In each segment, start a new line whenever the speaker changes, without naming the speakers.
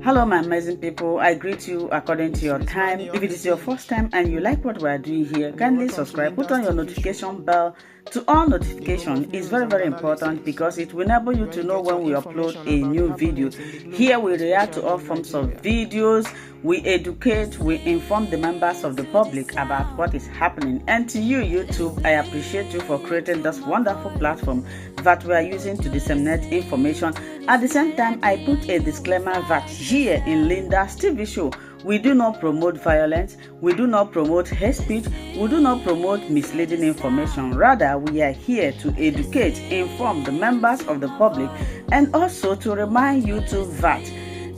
Hello my amazing people, I greet you according to your time. If it is your first time and you like what we are doing here, kindly subscribe, put on your notification bell to all notification. It's very important because it will enable you to know when we upload a new video. Here we react to all forms of videos, we educate, we inform the members of the public about what is happening. And to you YouTube, I appreciate you for creating this wonderful platform that we are using to disseminate information. At the same time, I put a disclaimer that here in Linda's TV show, we do not promote violence, we do not promote hate speech, we do not promote misleading information. Rather, we are here to educate, inform the members of the public, and also to remind you too that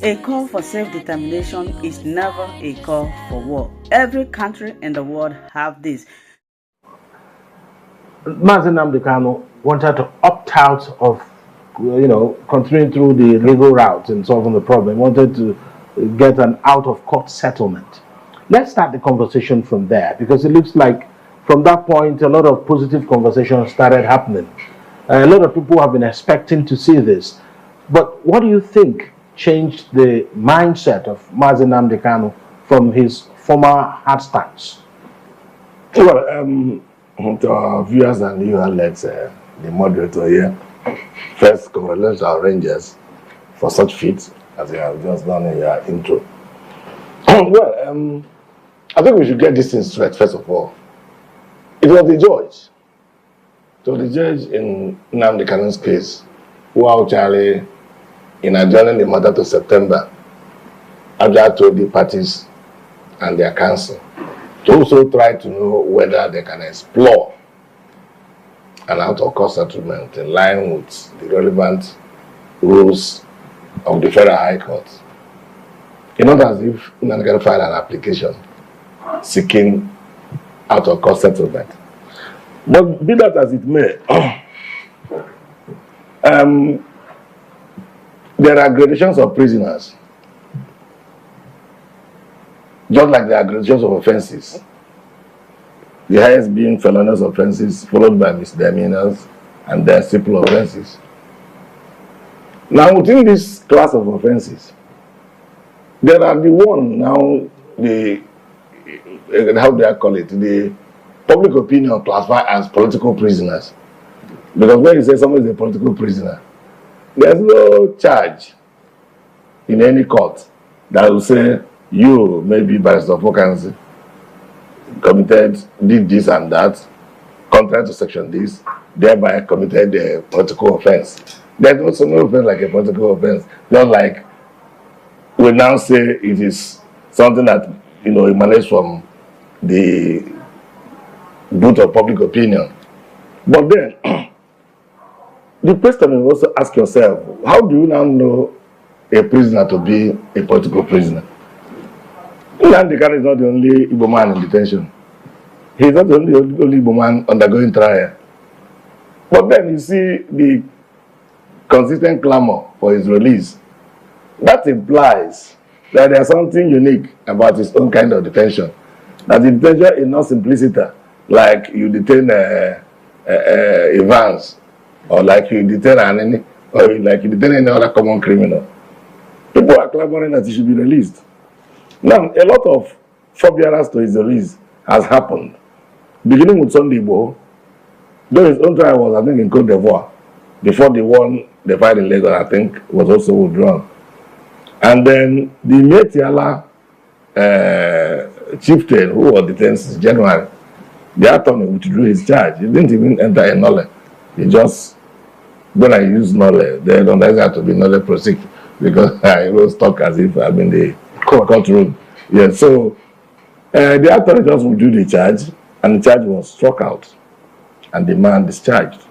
a call for self-determination is never a call for war. Every country in the world have this.
Nnamdi Kanu wanted to opt out of, continuing through the legal route and solving the problem. He wanted to get an out-of-court settlement. Let's start the conversation from there, because it looks like from that point a lot of positive conversations started happening. A lot of people have been expecting to see this. But what do you think changed the mindset of Nnamdi Kanu from his former hard stance?
Well, to our viewers and you outlets, the moderator here, first, congratulations to our Rangers for such feats as you have just done in your intro. Well, I think we should get this thing straight, first of all. It was the judge. So the judge in Nnamdi Kanu's case, who actually, in adjourning the matter to September, actually told the parties and their counsel to also try to know whether they can explore an out-of-court settlement in line with the relevant rules of the Federal High Court. It's not as if Nnamdi Kanu filed an application seeking out-of-court settlement. But be that as it may, there are gradations of prisoners, just like there are gradations of offenses. The highest being felonious offenses, followed by misdemeanors, and then simple offenses. Now, within this class of offenses, there are the one now, how do I call it? The public opinion classified as political prisoners. Because when you say someone is a political prisoner, there's no charge in any court that will say, you, maybe Barrister Fokansi, did this and that, contrary to section this, thereby committed a political offense. There's also no offense like a political offense. Just like we now say it is something that emanates from the boot of public opinion. But then the question you also ask yourself, how do you now know a prisoner to be a political prisoner? Nnamdi Kanu is not the only Igbo man in detention. He's not the only Igbo man undergoing trial. But then you see the consistent clamor for his release. That implies that there's something unique about his own kind of detention. That the detention is not simplicity, like you detain Evans, or like you detain or like you detain any other common criminal. People are clamoring that he should be released. Now, a lot of forbearance to his release has happened, beginning with Sunday Igboho, though his own trial was, I think, in Côte d'Ivoire, before the one they filed in Lagos, I think, was also withdrawn. And then the Metiala chieftain, who was detained since January, the attorney withdrew his charge. He didn't even enter a nolle. He just, when I use nolle, they don't have to be nolle proseq, because I was stuck as if I'm in the courtroom. Yeah, so the attorney just withdrew the charge, and the charge was struck out, and the man discharged.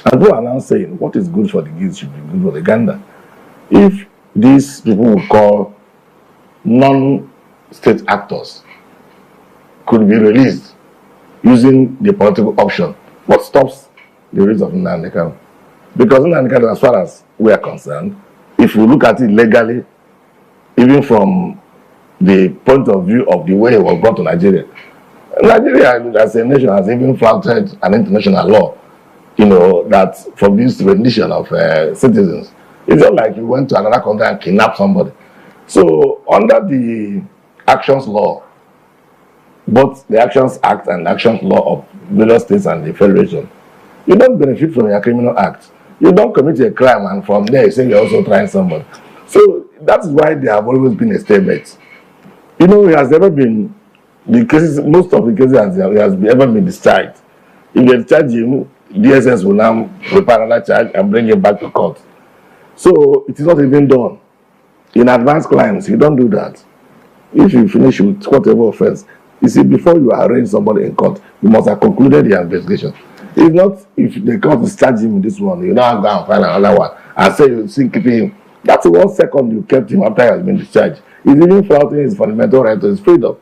And people are now saying, what is good for the geese should be good for the gander. If these people would call non-state actors could be released using the political option, what stops the release of Nnamdi Kanu? Because Nnamdi Kanu, as far as we are concerned, if we look at it legally, even from the point of view of the way he was brought to Nigeria, Nigeria as a nation has even flouted an international law, that forbids rendition of citizens. It's not like you went to another country and kidnapped somebody. So under the Actions Law, both the Actions Act and Actions Law of various states and the Federation, you don't benefit from your criminal act. You don't commit a crime and from there you say you're also trying somebody. So that is why there have always been a stalemate. You know, it has never been, the cases, most of the cases has ever been discharged. If they discharge him, DSS will now prepare another charge and bring him back to court. So it is not even done. In advanced crimes, you don't do that. If you finish with whatever offense, you see, before you arraign somebody in court, you must have concluded the investigation. If not, if the court is charging him with this one, you now go and find another one and say you still keeping him. That's 1 second you kept him after he has been discharged. He's even flouting his fundamental right to his freedom.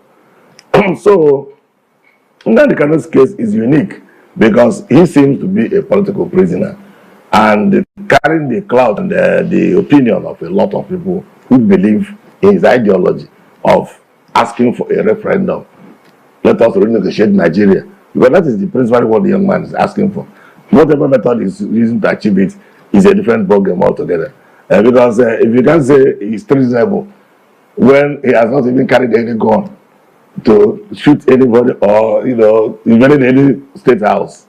So, Nnamdi Kanu's case is unique because he seems to be a political prisoner and carrying the clout and the opinion of a lot of people who believe in his ideology of asking for a referendum. Let us renegotiate Nigeria. Because that is the principal what the young man is asking for. Whatever method is using to achieve it is a different program altogether. Because if you can say he's treasonable when he has not even carried any gun to shoot anybody or, you know, even in any state house.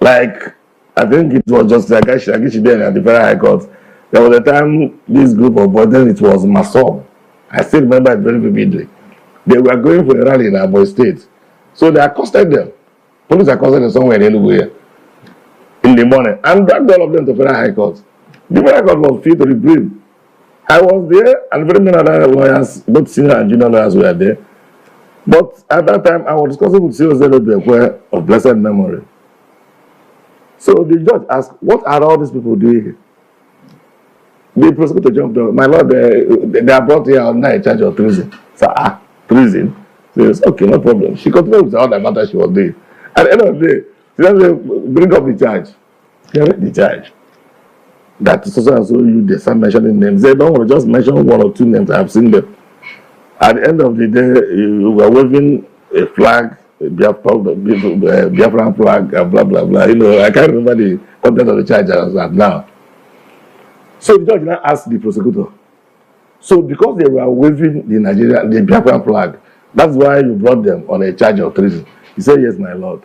Like, I think it was just Agashi then at the Federal High Court. There was a time this group of boys, then it was Masom. I still remember it very vividly. They were going for a rally in Abo State. So they accosted them. Police accosted them somewhere in anywhere in the morning and dragged all of them to Federal High Court. The Federal Court was free to reprieve. I was there and very many other lawyers, both senior and junior lawyers were there. But at that time, I was discussing with CEO of blessed memory. So the judge asked, what are all these people doing here? The prosecutor jumped up. My lord, they are brought here on night charge of treason. So, treason? So he says, okay, no problem. She continued with all the matter she was doing. At the end of the day, she said, bring up the charge. He read the charge. That so and so you they start mentioning names. They don't want to just mention 1 or 2 names. I have seen them. At the end of the day, you were waving a flag, a Biafran flag, and blah blah blah. You know, I can't remember the content of the charge as at now. So the judge now asked the prosecutor. So because they were waving the Biafran flag, that's why you brought them on a charge of treason. He said, yes, my lord.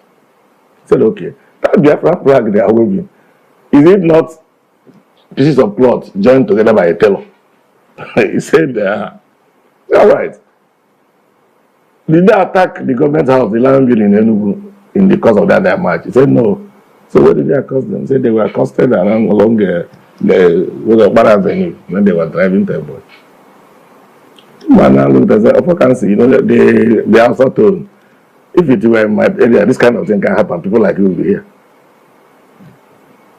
He said, okay. That Biafran flag they are waving, is it not pieces of cloth joined together by a tailor? He said, all right. Did they attack the government house, the land building in Enugu, in the course of that march? He said, no. So where did they accost them? He said they were accosted along the Bar Avenue when they were driving temple. Man, now looked and said, of can see, you know, they also told, if it were in my area, this kind of thing can happen. People like you will be here.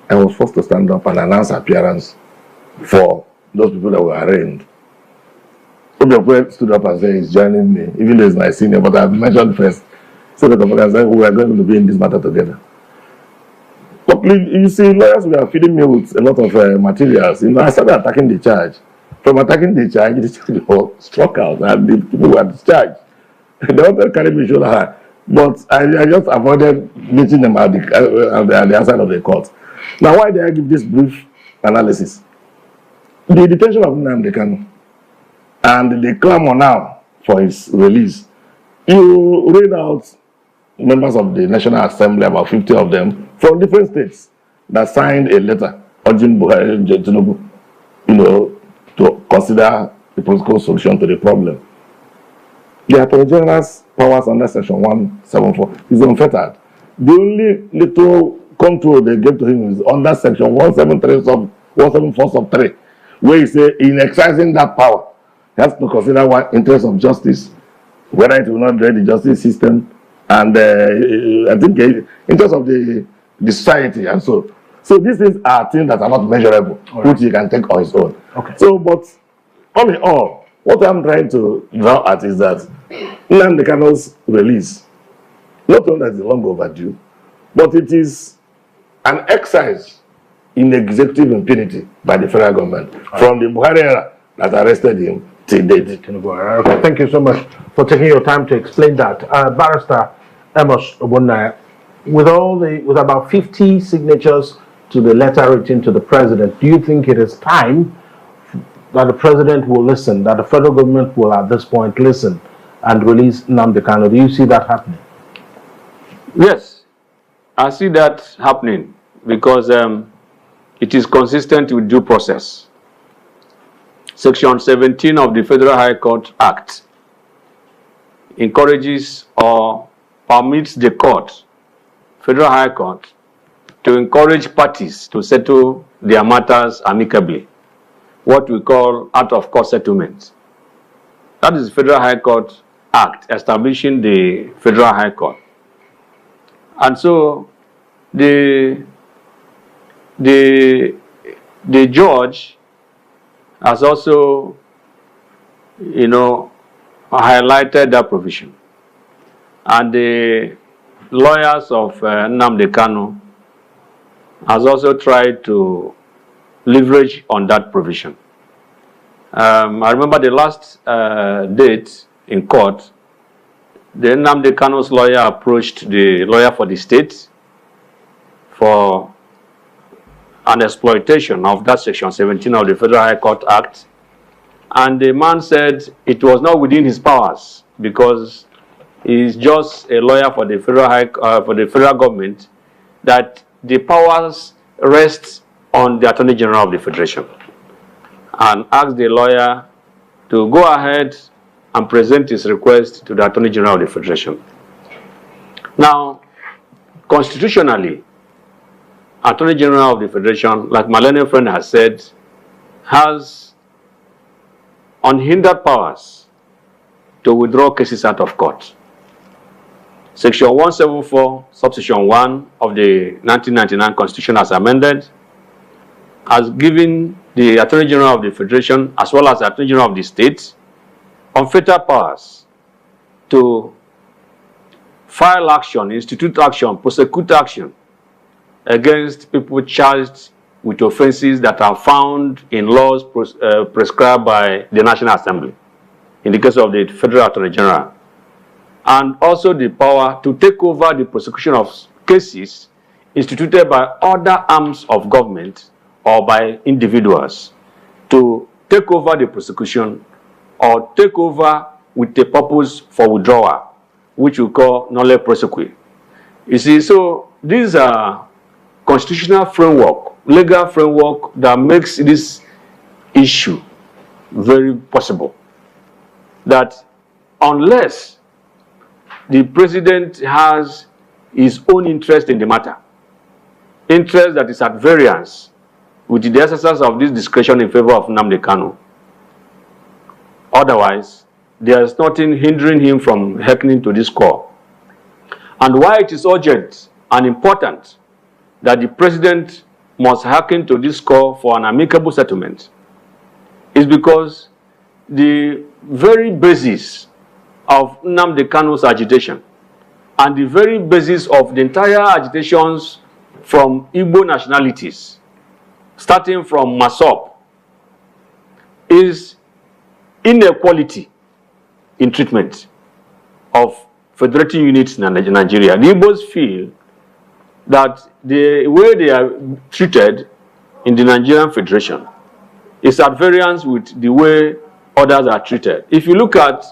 I was forced to stand up and announce appearance for those people that were arraigned. Obiakwe stood up and said, he's joining me, even though he's my senior, but I've mentioned first. So that I said, we are going to be in this matter together. But you see, lawyers were feeding me with a lot of materials. You know, I started attacking the charge. From attacking the charge was struck out and the people were discharged. They wanted to carry me shoulder high. But I just avoided meeting them at the other side of the court. Now, why did I give this brief analysis? The detention of Nnamdi Kanu and the clamor now for his release. You read out members of the National Assembly, about 50 of them, from different states, that signed a letter urging Tinubu, you know, to consider the political solution to the problem. The Attorney General's powers under Section 174 is unfettered. The only little control they gave to him is under Section 174 sub 3, where he says, in exercising that power, he has to consider what interest of justice, whether it will not drain the justice system, and I think interest of the society, and so. So these things are things that are not measurable, which he can take on his own.
Okay.
So, but all in all, what I'm trying to draw at is that Nnamdi Kanu's release, not only that it's long overdue, but it is an exercise in executive impunity by the federal government from the Buhari era that arrested him till date.
Okay, thank you so much for taking your time to explain that. Barrister Amos Obunaya, with about 50 signatures to the letter written to the president, do you think it is time that the president will listen, that the federal government will at this point listen and release Nnamdi Kanu? Do you see that happening?
Yes, I see that happening because it is consistent with due process. Section 17 of the Federal High Court Act encourages or permits the court, Federal High Court, to encourage parties to settle their matters amicably, what we call out-of-court settlement. That is the Federal High Court Act establishing the Federal High Court. And so the judge has also, highlighted that provision. And the lawyers of Nnamdi Kanu has also tried to leverage on that provision. I remember the last date in court, the Nnamdi Kanu's lawyer approached the lawyer for the state for an exploitation of that section 17 of the Federal High Court Act. And the man said it was not within his powers because he is just a lawyer for the federal government, that the powers rest on the Attorney General of the Federation, and asked the lawyer to go ahead and present his request to the Attorney General of the Federation. Now, constitutionally, Attorney General of the Federation, like my learned friend has said, has unhindered powers to withdraw cases out of court. Section 174, subsection 1 of the 1999 Constitution as amended has given the Attorney General of the Federation as well as the Attorney General of the state unfettered powers to file action, institute action, prosecute action against people charged with offenses that are found in laws prescribed by the National Assembly, in the case of the Federal Attorney General, and also the power to take over the prosecution of cases instituted by other arms of government or by individuals, to take over the prosecution or take over with a purpose for withdrawal, which we call nolle prosequi. You see, so these are constitutional framework, legal framework that makes this issue very possible. That unless the president has his own interest in the matter, interest that is at variance with the exercise of this discretion in favor of Nnamdi Kanu, otherwise, there is nothing hindering him from hearkening to this call. And why it is urgent and important that the president must hearken to this call for an amicable settlement is because the very basis of Nnamdi Kanu's agitation and the very basis of the entire agitations from Igbo nationalities, starting from Masop, is inequality in treatment of federating units in Nigeria. The Igbos feel that the way they are treated in the Nigerian Federation is at variance with the way others are treated. If you look at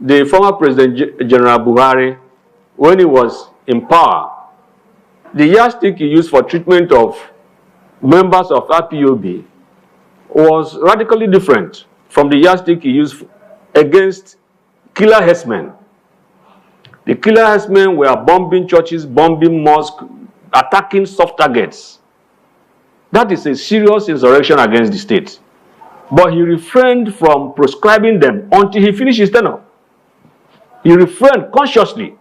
the former President General Buhari, when he was in power, the yardstick he used for treatment of members of IPOB was radically different from the yardstick he used against killer herdsmen. The killer herdsmen were bombing churches, bombing mosques, attacking soft targets. That is a serious insurrection against the state. But he refrained from proscribing them until he finished his tenure. He refrained consciously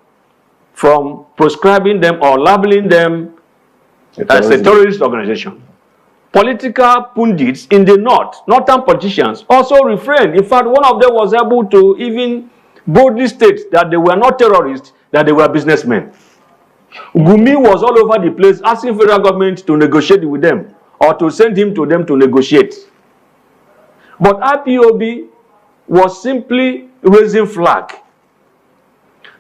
from proscribing them or labeling them as a terrorist organization. Political pundits in the northern politicians also refrained. In fact, one of them was able to even boldly state that they were not terrorists, that they were businessmen. Gumi was all over the place asking federal government to negotiate with them or to send him to them to negotiate. But IPOB was simply raising flag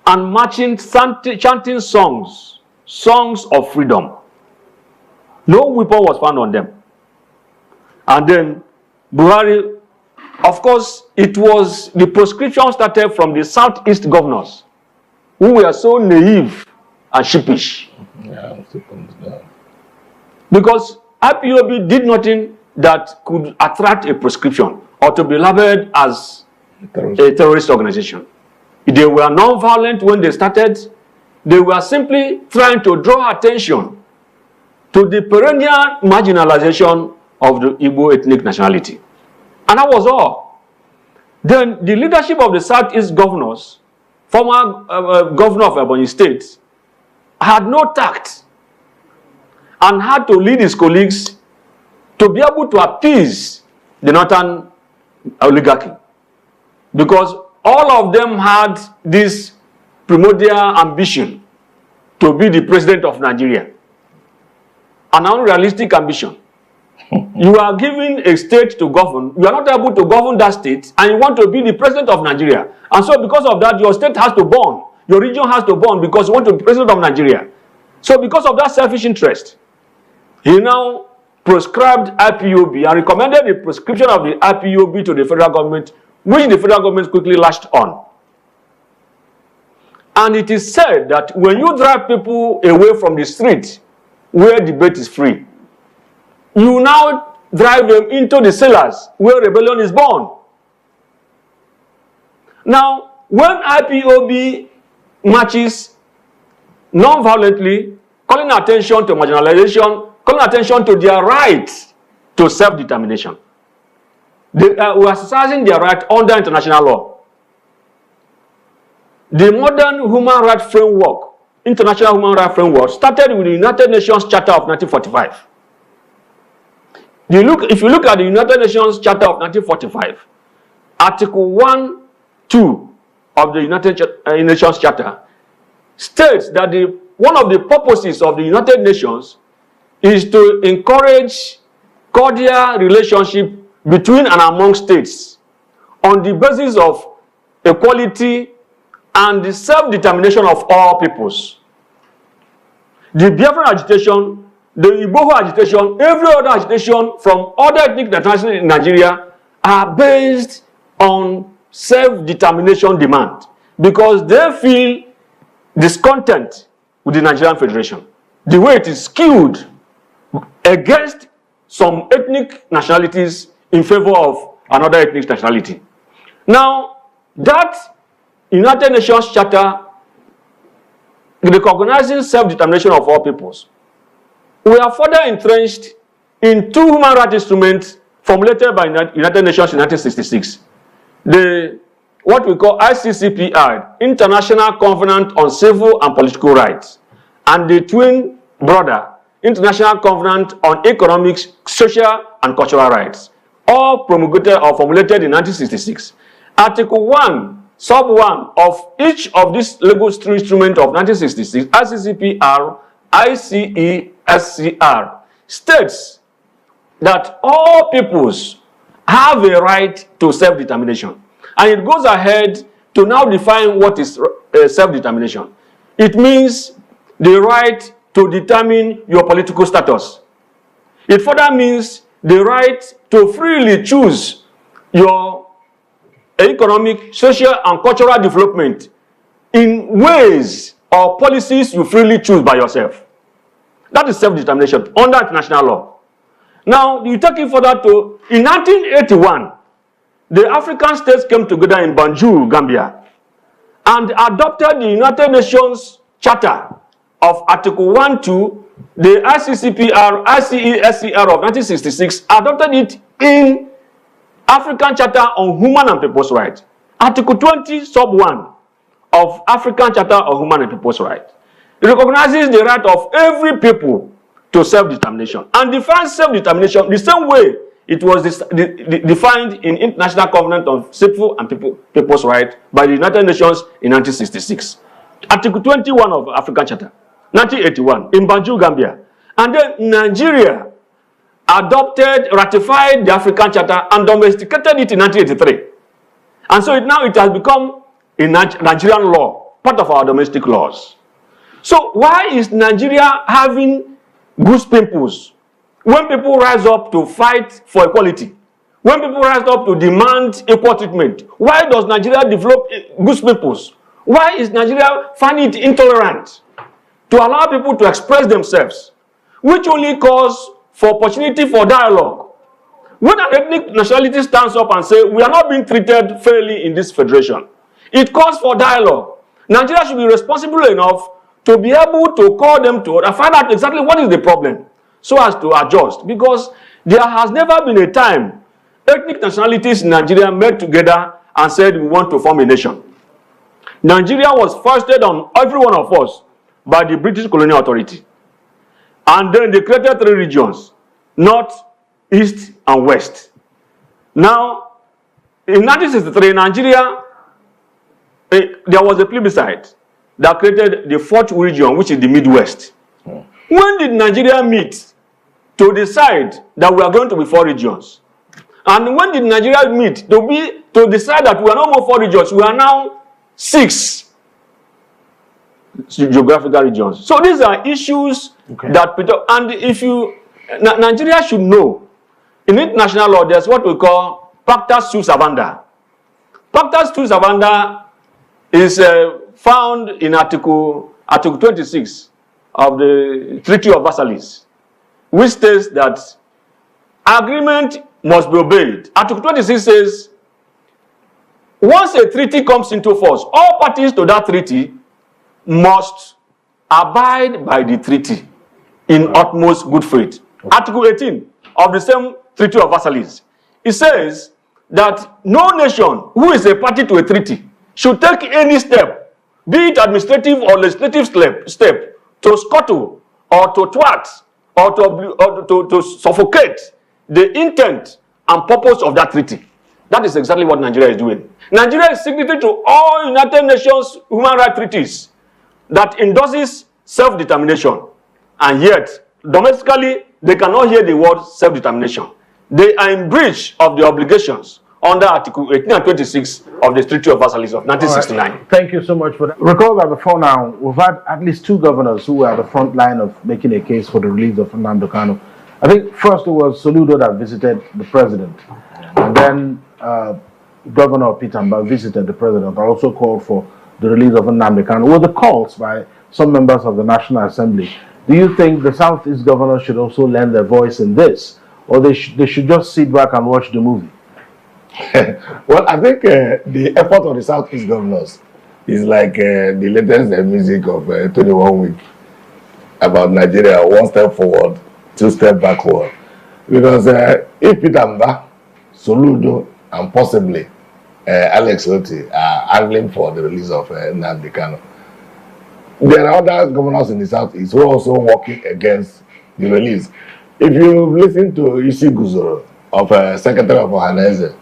and marching, chanting songs of freedom. No weapon was found on them. And then Buhari, of course, it was the proscription started from the southeast governors who were so naive and sheepish.
Yeah,
because IPOB did nothing that could attract a proscription or to be labeled as a terrorist organization. They were non-violent when they started. They were simply trying to draw attention to the perennial marginalization of the Igbo ethnic nationality. And that was all. Then the leadership of the Southeast governors, former governor of Ebonyi State, had no tact and had to lead his colleagues to be able to appease the northern oligarchy. Because all of them had this primordial ambition to be the president of Nigeria. An unrealistic ambition. You are given a state to govern, you are not able to govern that state, and you want to be the president of Nigeria. And so because of that, your state has to burn. Your region has to burn because you want to be president of Nigeria. So because of that selfish interest, he now proscribed IPOB and recommended the proscription of the IPOB to the federal government, which the federal government quickly lashed on. And it is said that when you drive people away from the street where debate is free, you now drive them into the cellars where rebellion is born. Now, when IPOB marches non-violently, calling attention to marginalization, calling attention to their right to self-determination, they were exercising their right under international law. The modern human rights framework, international human rights framework, started with the United Nations Charter of 1945. If you look at the United Nations Charter of 1945, Article 1(2) of the United Nations Charter states that one of the purposes of the United Nations is to encourage cordial relationship between and among states on the basis of equality and the self-determination of all peoples. The Biafran agitation, the Igbo agitation, every other agitation from other ethnic nationalities in Nigeria are based on self-determination demand because they feel discontent with the Nigerian Federation. The way it is skewed against some ethnic nationalities in favor of another ethnic nationality. Now, that United Nations Charter recognizing self-determination of all peoples, we are further entrenched in two human rights instruments formulated by United Nations in 1966. What we call ICCPR, International Covenant on Civil and Political Rights, and the twin brother, International Covenant on Economic, Social, and Cultural Rights, all promulgated or formulated in 1966. Article 1, Sub 1 of each of these legal instruments of 1966, ICCPR, ICESCR, states that all peoples have a right to self-determination. And it goes ahead to now define what is self-determination. It means the right to determine your political status. It further means the right to freely choose your economic, social, and cultural development in ways or policies you freely choose by yourself. That is self-determination under international law. Now, you take it further to, in 1981, the African states came together in Banjul, Gambia, and adopted the United Nations Charter of Article 1(2), the ICCPR, ICESCR of 1966, adopted it in African Charter on Human and People's Rights. Article 20, Sub 1 of African Charter on Human and People's Rights. It recognizes the right of every people to self-determination and defines self-determination the same way it was defined in International Covenant on Civil and People's Rights by the United Nations in 1966. Article 21 of African Charter, 1981, in Banjul, Gambia. And then Nigeria ratified the African Charter and domesticated it in 1983. And so it has become a Nigerian law, part of our domestic laws. So why is Nigeria having goose pimples, when people rise up to fight for equality, when people rise up to demand equal treatment, why does Nigeria develop goose pimples? Why is Nigeria finding it intolerant to allow people to express themselves, which only calls for opportunity for dialogue? When an ethnic nationality stands up and says, we are not being treated fairly in this federation, it calls for dialogue. Nigeria should be responsible enough to be able to call them to and find out exactly what is the problem so as to adjust. Because there has never been a time ethnic nationalities in Nigeria met together and said, we want to form a nation. Nigeria was foisted on every one of us by the British colonial authority. And then they created 3 regions, North, East, and West. Now, in 1963, Nigeria, there was a plebiscite that created the 4th region, which is the Midwest. When did Nigeria meet to decide that we are going to be 4 regions? And when did Nigeria meet to decide that we are no more 4 regions, we are now 6 geographical regions? So these are issues that, and if you, Nigeria should know, in international law, there's what we call pacta sunt servanda. Pacta sunt servanda is found in Article 26 of the Treaty of Versailles, which states that agreement must be obeyed. Article 26 says, once a treaty comes into force, all parties to that treaty must abide by the treaty in utmost good faith. Article 18 of the same Treaty of Versailles, it says that no nation who is a party to a treaty should take any step, be it administrative or legislative step, to scuttle or to thwart or to suffocate the intent and purpose of that treaty. That is exactly what Nigeria is doing. Nigeria is signatory to all United Nations human rights treaties that endorses self-determination, and yet domestically they cannot hear the word self-determination. They are in breach of the obligations under Article 18 and 26 of the Treaty of Versailles of 1969.
Right. Thank you so much for that. Recall that before now, we've had at least 2 governors who were at the front line of making a case for the release of Nnamdi Kanu. I think first it was Soludo that visited the president, and then Governor Peter Mba visited the president, also called for the release of Nnamdi Kanu. Were the calls by some members of the National Assembly? Do you think the Southeast governors should also lend their voice in this, or they should just sit back and watch the movie?
Well, I think the effort of the Southeast governors is like the latest music of 21 Week about Nigeria, 1 step forward, 2 steps backward. Because if Peter Mba, Soludo, and possibly Alex Oti are angling for the release of Nnamdi Kanu, there are other governors in the Southeast who are also working against the release. If you listen to Isi Guzoro of Secretary of Ohaneze,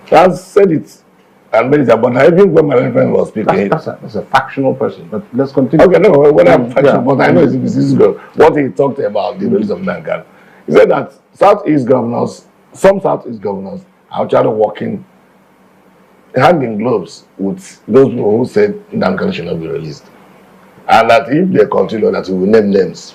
has said it and made it about. I think when my friend was speaking,
that's a factional person. But let's continue.
Okay, no, when I'm factional, but I know it's what he talked about the release of Nnamdi Kanu. He said that Southeast governors, some Southeast governors, are actually working hand in gloves with those people who said Nnamdi Kanu should not be released, and that if they continue, that we will name names.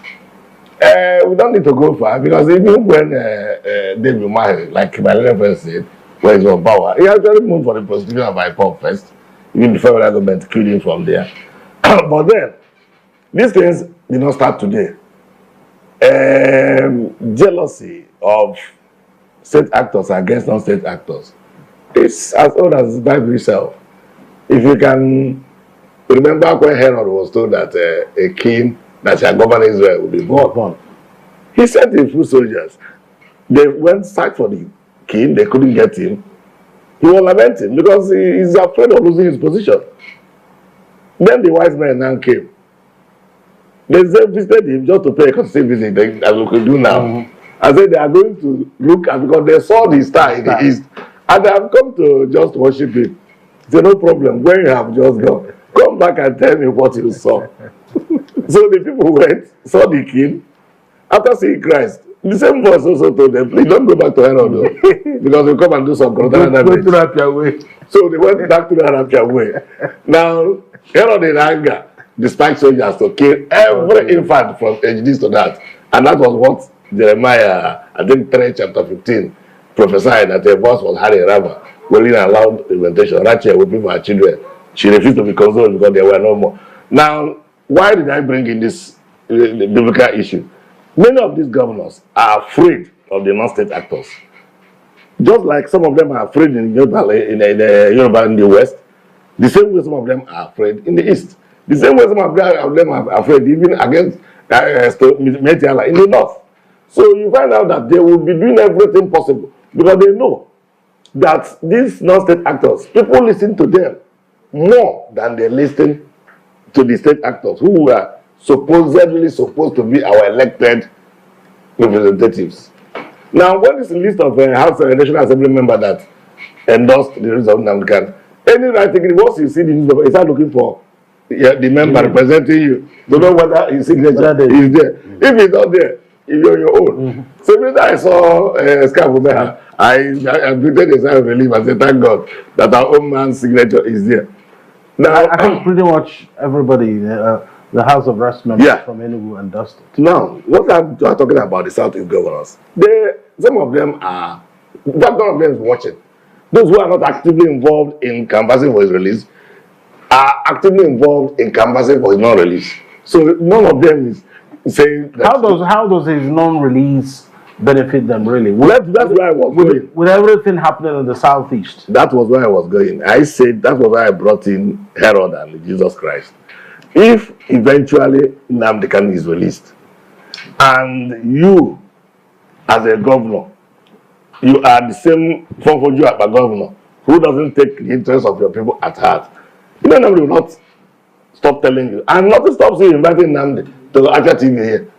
We don't need to go far, because even when David Umahi, like my friend said, when he's on power, he actually moved for the prosecution of IPOB first, even before the government killed him from there. But then, these things did not start today. Jealousy of state actors against non-state actors is as old as the Bible itself. If you can remember when Herod was told that a king that shall govern Israel will be born, he sent a few soldiers. They went search for the king, they couldn't get him. He was lamenting because he is afraid of losing his position. Then the wise men now came. They visited him just to pay a courtesy visit, as we could do now. I said they are going to look at, because they saw the star in the east, and they have come to just worship him. He said, no problem, when you have just gone, come back and tell me what you saw. So the people went, saw the king. After seeing Christ, the same voice also told them, please don't go back to Herod, because we'll come and do some damage.
Go to Rapia way.
So they went back to the Rapia way. Now, Herod in anger dispatched soldiers to kill every infant from age this to that, And that was what Jeremiah, I think 3 chapter 15, prophesied that a voice was heard in Ramah, wailing a loud lamentation. Rachel weeping for her children. She refused to be consoled because there were no more. Now, why did I bring in this biblical issue? Many of these governors are afraid of the non-state actors. Just like some of them are afraid in Yoruba in the West, the same way some of them are afraid in the East. The same way some of them are afraid even against Metiala in the North. So you find out that they will be doing everything possible because they know that these non-state actors, people listen to them more than they listen to the state actors who were supposedly supposed to be our elected representatives. Now, when this list of House National Assembly members that endorsed the rules of Nnamdi Kanu, any writing, once you see the newspaper, you start looking for the member representing you. Don't know whether his signature is there. If it's not there, you're your own. So when I saw Scav, I greeted a sign of relief and said, thank God that our own man's signature is there. Now,
I think pretty much everybody, the House of Rest members from Enugu endorsed it.
Now, what I'm talking about the Southeast governors, some of them are, that none of them is watching. Those who are not actively involved in canvassing for his release are actively involved in canvassing for his non-release. So none of them is saying that.
How does his non-release benefit them really?
That's where I was going.
With everything happening in the Southeast.
That was where I was going. I said that was why I brought in Herod and Jesus Christ. If eventually Nnamdi Kanu is released, and you, as a governor, you are the same Fonfoju Akpa governor who doesn't take the interests of your people at heart, Nnamdi will not stop telling you. And nothing stops you inviting Nnamdi to Acha TV here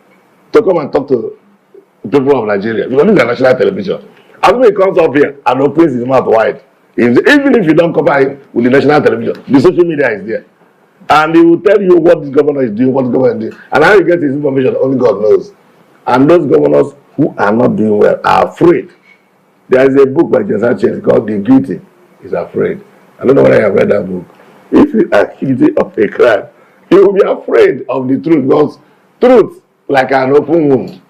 to come and talk to the people of Nigeria. Because this is a national television. As when he comes up here and opens his mouth wide, even if you don't cover him with the national television, the social media is there. And he will tell you what this governor is doing, what the governor is doing. And how he gets his information, only God knows. And those governors who are not doing well are afraid. There is a book by Jesse Chen called The Guilty is Afraid. I don't know whether I have read that book. If you are guilty of a crime, you will be afraid of the truth, because truth, like an open wound,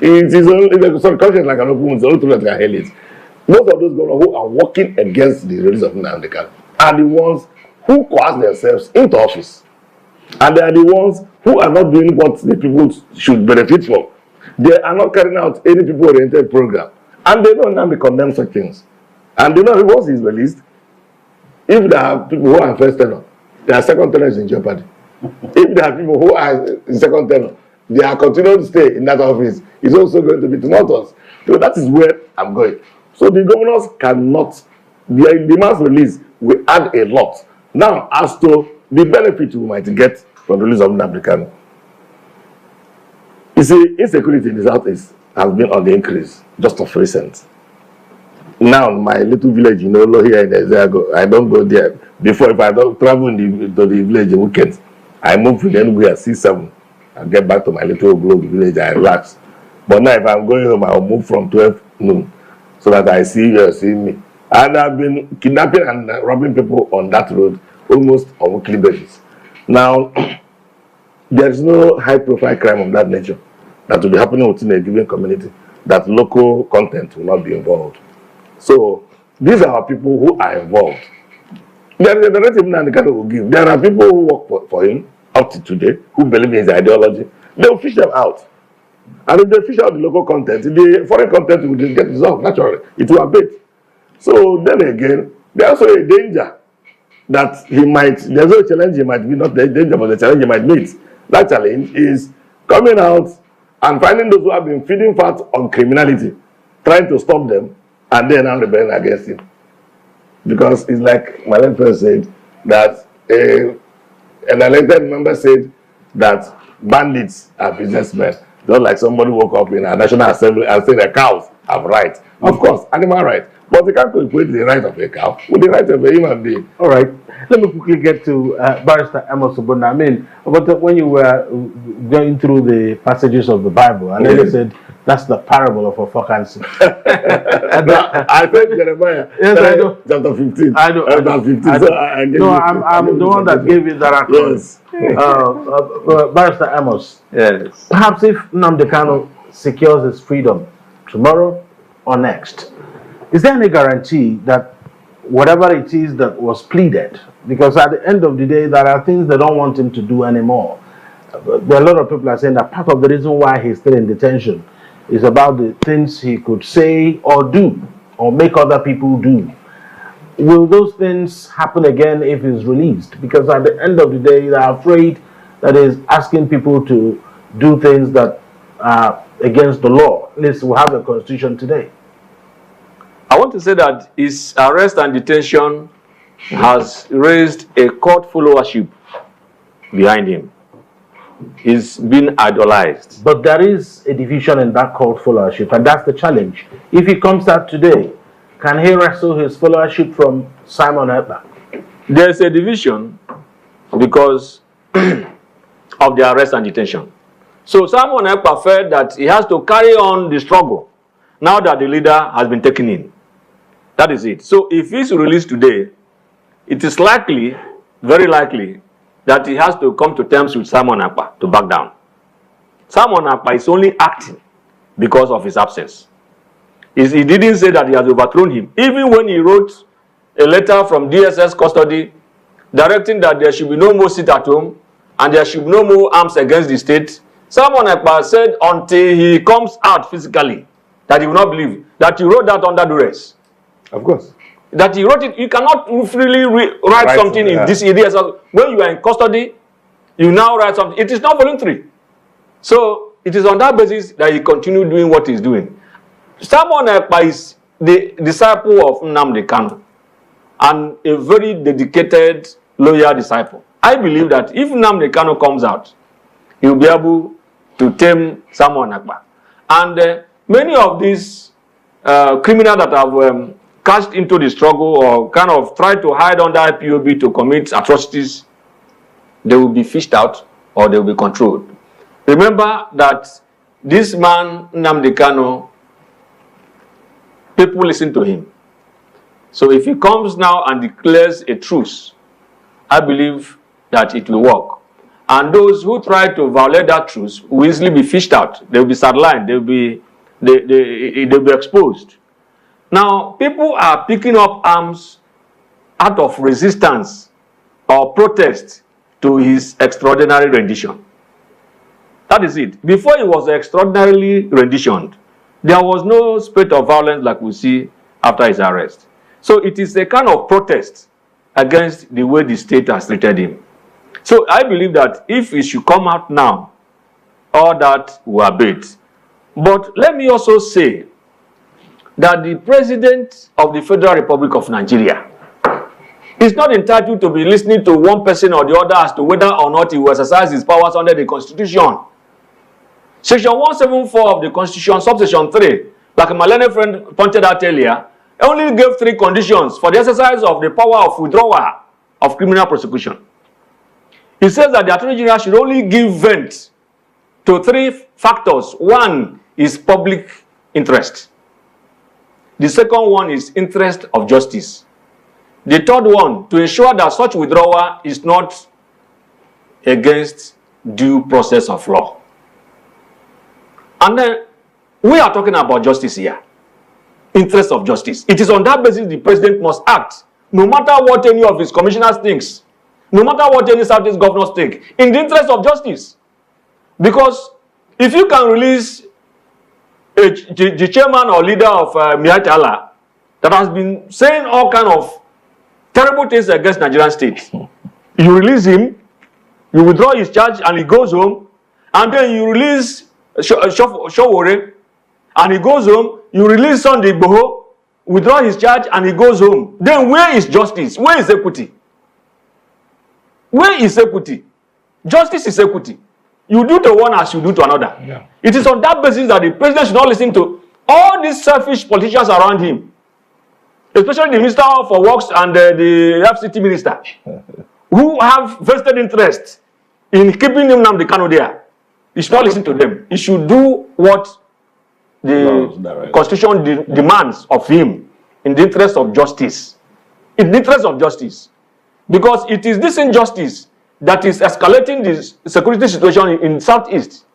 it is only conscience like an open wound, it's only truth that can heal it. Most of those governors who are working against the release of Nnamdi Kanu are the ones who coerce themselves into office. And they are the ones who are not doing what the people should benefit from. They are not carrying out any people-oriented program. And they know Nnamdi condemns such things. And they know once he's released, if there are people who are in first tenure, their second tenure is in jeopardy. If there are people who are in second tenure, their continued stay in that office is also going to be tumultuous. So that is where I'm going. So the governors cannot, the man's release will add a lot. Now, as to the benefit we might get from the release of Nnamdi Kanu, you see, insecurity in the Southeast has been on the increase just of recent. Now, my little village in Olo here in Ezeago, I don't go there. Before, if I don't travel to the village in weekends, I move to the Enugu at 6-7. I get back to my little globe village, I relax. But now, if I'm going home, I'll move from 12 noon so that I see you see me. And I've been kidnapping and robbing people on that road almost on weekly basis. Now, there is no high-profile crime of that nature that will be happening within a given community that local content will not be involved. So, these are people who are involved. There is a narrative Nnamdi Kanu will give. There are people who work for him up to today who believe in his ideology. They will fish them out. And if they fish out the local content, the foreign content will get resolved naturally. It will abate. So then again, there's also a danger that he might, there's no challenge he might be, not the danger, but the challenge he might meet. That challenge is coming out and finding those who have been feeding fat on criminality, trying to stop them, and then now rebelling against him. Because it's like my late friend said, that an elected member said that bandits are businessmen. Just like somebody woke up in a National Assembly and said the cows have rights. Of course, animal rights. But you can't equate the right of a cow with the right of a human being.
All right. Let me quickly get to Barrister Amos Obona. I mean, but when you were going through the passages of the Bible, and then you said That's the parable of a vacancy.
I said Jeremiah.
Yes, I know.
Chapter 15.
I know.
Chapter 15.
I know.
So I gave
No,
you,
I'm the one that gave you that accord.
Yes.
Barrister Amos.
Yes.
Perhaps if Nnamdi Kanu secures his freedom tomorrow or next, is there any guarantee that whatever it is that was pleaded, because at the end of the day, there are things they don't want him to do anymore. There are a lot of people are saying that part of the reason why he's still in detention is about the things he could say or do or make other people do. Will those things happen again if he's released? Because at the end of the day, they're afraid that he's asking people to do things that are against the law. At least we have a constitution today.
I want to say that his arrest and detention has raised a court followership behind him. He's been idolized.
But there is a division in that cult followership, and that's the challenge. If he comes out today, can he wrestle his followership from Simon Ekpa?
There's a division because of the arrest and detention. So Simon Ekpa felt that he has to carry on the struggle now that the leader has been taken in. That is it. So if he's released today, it is likely, very likely, that he has to come to terms with Simon Ekpa to back down. Simon Ekpa is only acting because of his absence. He didn't say that he has overthrown him. Even when he wrote a letter from DSS custody directing that there should be no more sit at home and there should be no more arms against the state, Simon Ekpa said until he comes out physically that he will not believe that he wrote that under duress.
Of course.
That he wrote it, you cannot freely write something in this area. When you are in custody, you now write something. It is not voluntary. So it is on that basis that he continued doing what he's doing. Simon Ekpa is the disciple of Nnamdi Kanu and a very dedicated, loyal disciple. I believe that if Nnamdi Kanu comes out, he will be able to tame Simon Ekpa. And many of these criminals that have cashed into the struggle or kind of tried to hide under IPOB to commit atrocities, they will be fished out or they will be controlled. Remember that this man, Nnamdi Kanu, people listen to him. So if he comes now and declares a truce, I believe that it will work. And those who try to violate that truce will easily be fished out. They will be sidelined. They will be exposed. Now, people are picking up arms out of resistance or protest to his extraordinary rendition. That is it. Before he was extraordinarily renditioned, there was no spate of violence like we see after his arrest. So it is a kind of protest against the way the state has treated him. So I believe that if he should come out now, all that will abate. But let me also say that the President of the Federal Republic of Nigeria is not entitled to be listening to one person or the other as to whether or not he will exercise his powers under the Constitution. Section 174 of the Constitution, subsection 3, like my learned friend pointed out earlier, only gave 3 conditions for the exercise of the power of withdrawal of criminal prosecution. It says that the Attorney General should only give vent to 3 factors. One is public interest. The second one is interest of justice. The third one, to ensure that such withdrawal is not against due process of law. And then we are talking about justice here. Interest of justice. It is on that basis the president must act, no matter what any of his commissioners thinks, no matter what any Southeast governors think, in the interest of justice. Because if you can release the chairman or leader of Miatala that has been saying all kind of terrible things against Nigerian state, you release him, you withdraw his charge and he goes home, and then you release Showore and he goes home, you release Sunday Igboho, withdraw his charge and he goes home. Then where is justice? Where is equity? Where is equity? Justice is equity. You do to one as you do to another. Yeah. It is on that basis that the president should not listen to all these selfish politicians around him, especially the Minister for Works and the FCT Minister, who have vested interest in keeping Nnamdi Kanu there. He should not listen to them. He should do what the Constitution demands of him in the interest of justice. In the interest of justice. Because it is this injustice that is escalating the security situation in Southeast.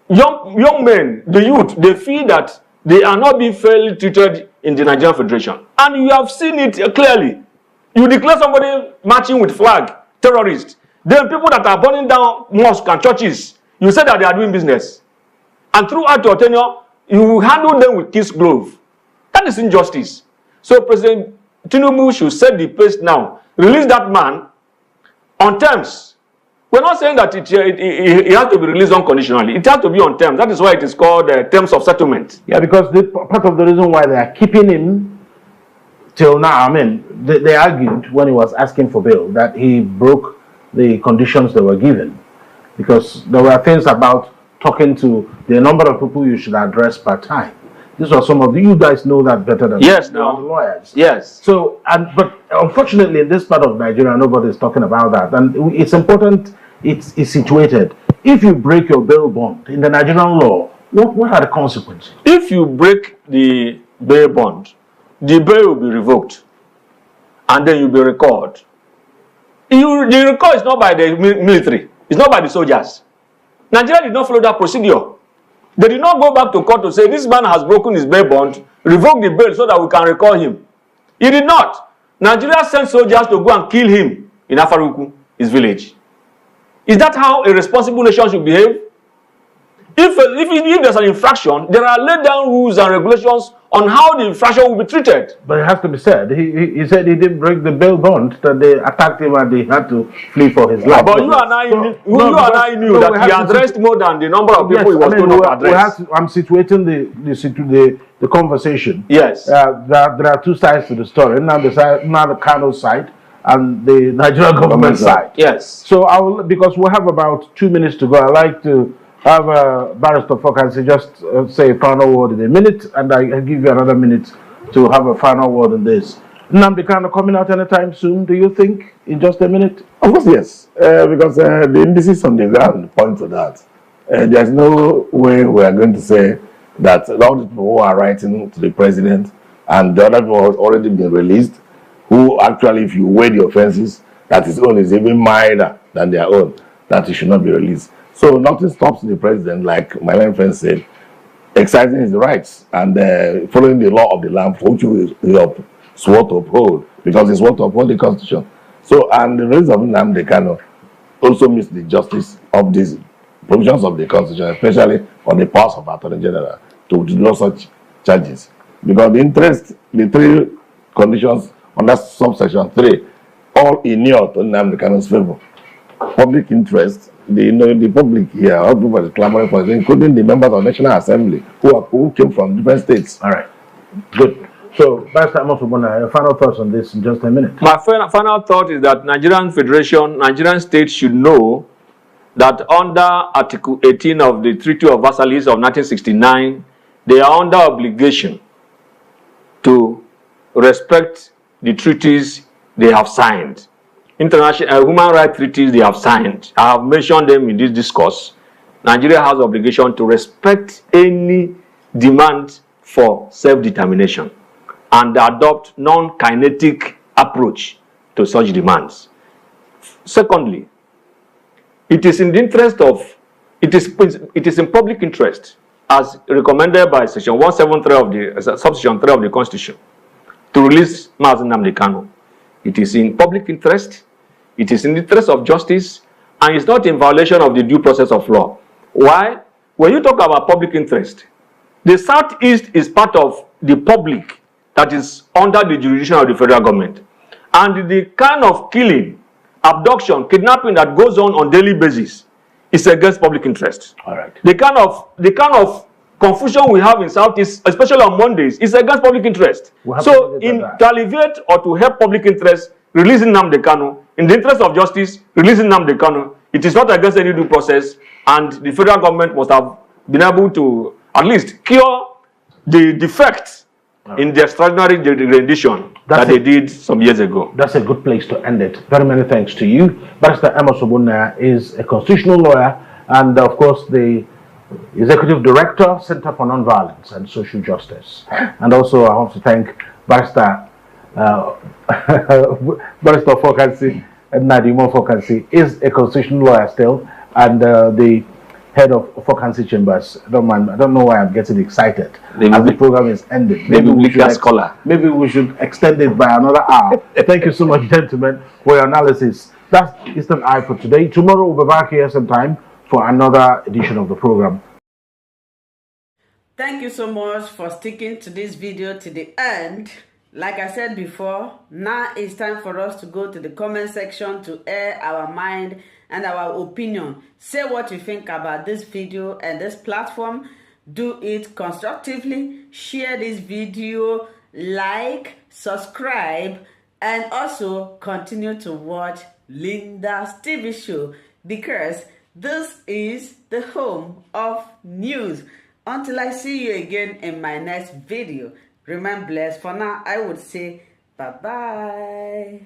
Young men, the youth, they feel that they are not being fairly treated in the Nigerian Federation. And you have seen it clearly. You declare somebody marching with flag, terrorist. Then people that are burning down mosques and churches, you say that they are doing business. And throughout your tenure, you handle them with kiss glove. That is injustice. So President Tinubu should set the pace now. Release that man on terms. We're not saying that it has to be released unconditionally. It has to be on terms. That is why it is called terms of settlement.
Yeah, because part of the reason why they are keeping him till now, I mean, they argued when he was asking for bail that he broke the conditions they were given. Because there were things about talking to the number of people you should address per time. These are some of you guys know that better than
yes,
the lawyers.
Yes.
So, but unfortunately, in this part of Nigeria, nobody is talking about that, and it's important. It's situated. If you break your bail bond in the Nigerian law, what are the consequences?
If you break the bail bond, the bail will be revoked, and then you'll be recalled. The recall is not by the military. It's not by the soldiers. Nigeria did not follow that procedure. They did not go back to court to say this man has broken his bail bond, revoke the bail so that we can recall him. He did not. Nigeria sent soldiers to go and kill him in Afaruku, his village. Is that how a responsible nation should behave? If there's an infraction, there are laid down rules and regulations on how the infraction will be treated.
But it has to be said, he said he didn't break the bail bond, that they attacked him and he had to flee for his life.
But you and I knew that he addressed more than the number of people he was going to address.
I'm situating the conversation.
Yes.
There are two sides to the story. Now the Kanu side and the Nigerian government side.
Yes.
So because we have about 2 minutes to go, I'd like to have Barrister Fokansi just say a final word in a minute, and I'll give you another minute to have a final word on this. Nnamdi Kanu coming out anytime soon, do you think, in just a minute?
Of course, yes. Because the indices on the ground point to that. There's no way we are going to say that all the people who are writing to the president and the other people who have already been released, who actually, if you weigh the offenses, that his own is even milder than their own, that he should not be released. So nothing stops the president, like my friend said, exercising his rights and following the law of the land, which he swore to uphold, because he swore to uphold the Constitution. So, and the release of Nnamdi Kanu also meets the justice of these provisions of the Constitution, especially on the powers of Attorney General to do such charges. Because the three conditions under subsection 3, all inure to Nnamdi Kanu's favor. Public interest, the public here, all people are clamoring for it, including the members of the National Assembly who came from different states.
All right, good. So, Pastor Amofubona, your final thoughts on this in just a minute.
My final thought is that Nigerian Federation, Nigerian states should know that under Article 18 of the Treaty of Versailles of 1969, they are under obligation to respect the treaties they have signed. International human rights treaties they have signed. I have mentioned them in this discourse. Nigeria has obligation to respect any demand for self-determination and adopt non-kinetic approach to such demands. Secondly, it is in the interest of, it is in public interest, as recommended by Section 173 of the subsection 3 of the Constitution, to release Nnamdi Kanu. It is in public interest, it is in the interest of justice, and it's not in violation of the due process of law. Why? When you talk about public interest, the Southeast is part of the public that is under the jurisdiction of the federal government. And the kind of killing, abduction, kidnapping that goes on daily basis is against public interest.
All right.
The kind of confusion we have in Southeast, especially on Mondays, is against public interest. So, to alleviate or to help public interest, releasing Nnamdi Kanu, in the interest of justice, releasing Nnamdi Kanu, it is not against any due process, and the federal government must have been able to at least cure the defects in the extraordinary rendition that they did some years ago.
That's a good place to end it. Very many thanks to you. Barrister Amofubona is a constitutional lawyer and, of course, the Executive Director, Center for Nonviolence and Social Justice. And also I want to thank Barrister Barrister Fokansi, Nadimo Fokansi, is a constitutional lawyer still, and the head of Fokansi Chambers. I don't know why I'm getting excited as the program is ending. Maybe we should extend it by another hour. Thank you so much, gentlemen, for your analysis. That's Eastern Eye for today. Tomorrow we'll be back here sometime for another edition of the program.
Thank you so much for sticking to this video to the end. Like I said before, now it's time for us to go to the comment section to air our mind and our opinion. Say what you think about this video and this platform. Do it constructively. Share this video, like, subscribe, and also continue to watch Linda's TV show, because this is the home of news. Until I see you again in my next video, remain blessed. For now, I would say bye-bye.